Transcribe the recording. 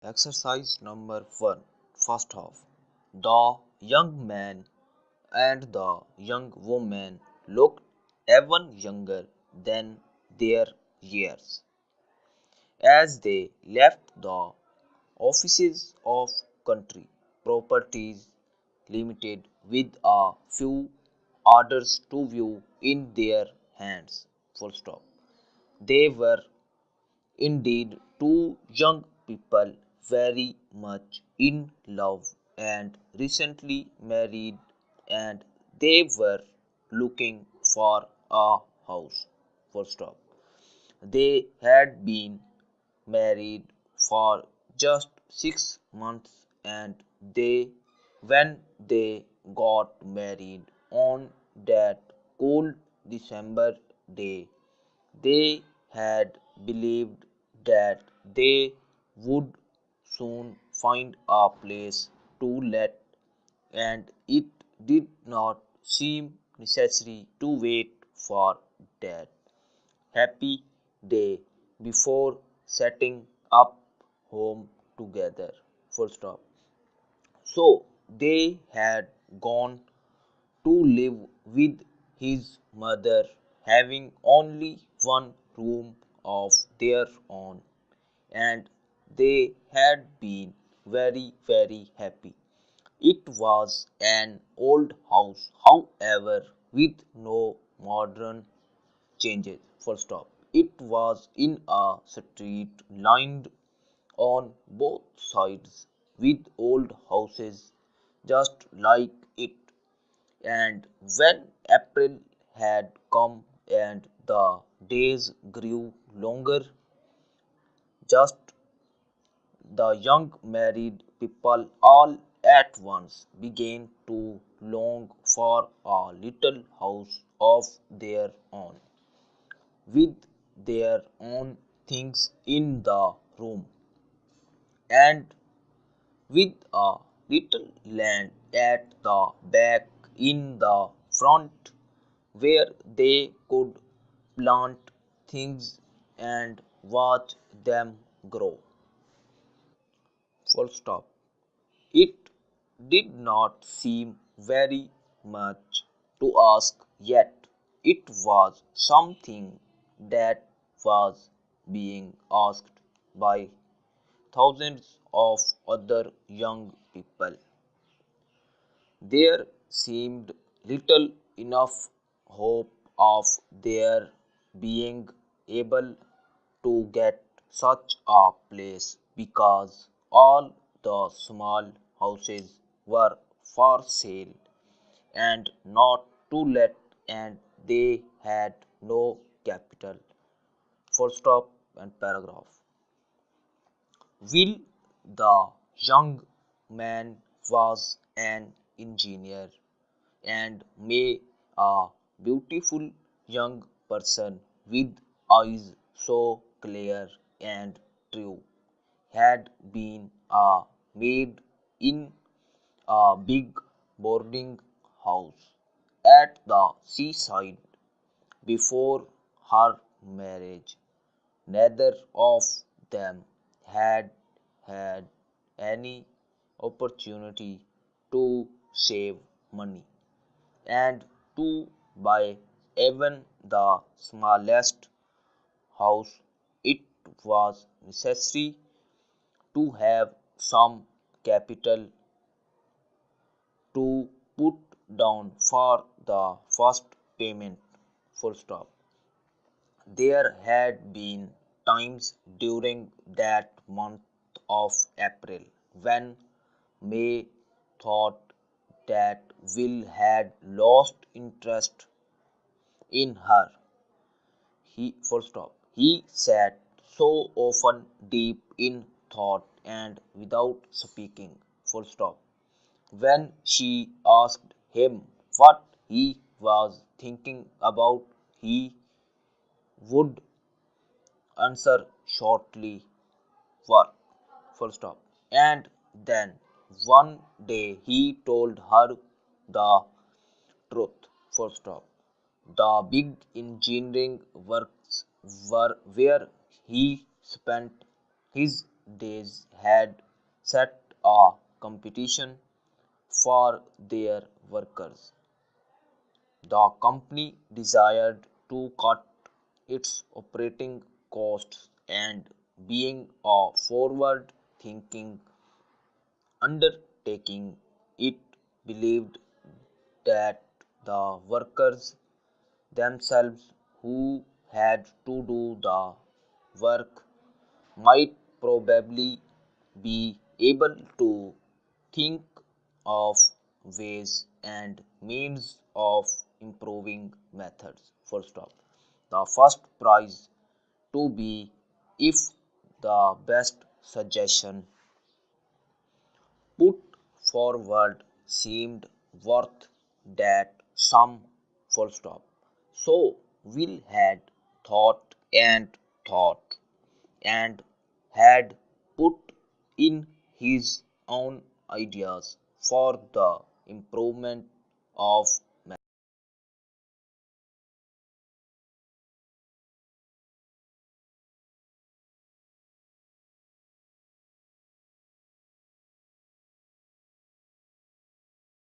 Exercise number 1. First half. The young man and the young woman looked even younger than their years as they left the offices of Country Properties Limited with a few orders to view in their hands. Full stop. They were indeed two young people very much in love and recently married, and they were looking for a house. Full stop. They had been married for just 6 months, and they when they got married on that cold December day, they had believed that they would soon find a place to let, and it did not seem necessary to wait for that happy day before setting up home together. Full stop. So they had gone to live with his mother, having only one room of their own, and they had been very happy. It was an old house, however, with no modern changes. Full stop. It was in a street lined on both sides with old houses just like it. And when April had come and the days grew longer, just the young married people all at once began to long for a little house of their own, with their own things in the room, and with a little land at the back in the front where they could plant things and watch them grow. Full stop. It did not seem very much to ask, yet it was something that was being asked by thousands of other young people. There seemed little enough hope of their being able to get such a place because all the small houses were for sale and not to let, and they had no capital. Full stop and paragraph. Will, the young man, was an engineer and may a beautiful young person with eyes so clear and true had been a maid in a big boarding house at the seaside before her marriage. Neither of them had had any opportunity to save money and to buy even the smallest house. It was necessary to have some capital to put down for the first payment. Full stop. There had been times during that month of April when May thought that Will had lost interest in her. He sat so often deep in thought and without speaking. Full stop. When she asked him what he was thinking about, he would answer shortly, work. Full stop. And then One day he told her the truth. Full stop. The big engineering works were where he spent his days had set a competition for their workers. The company desired to cut its operating costs and being a forward thinking undertaking, it believed that the workers themselves who had to do the work might probably be able to think of ways and means of improving methods. Full stop. The first prize to be if the best suggestion put forward seemed worth that sum. Full stop. So Will had thought and thought and had put in his own ideas for the improvement of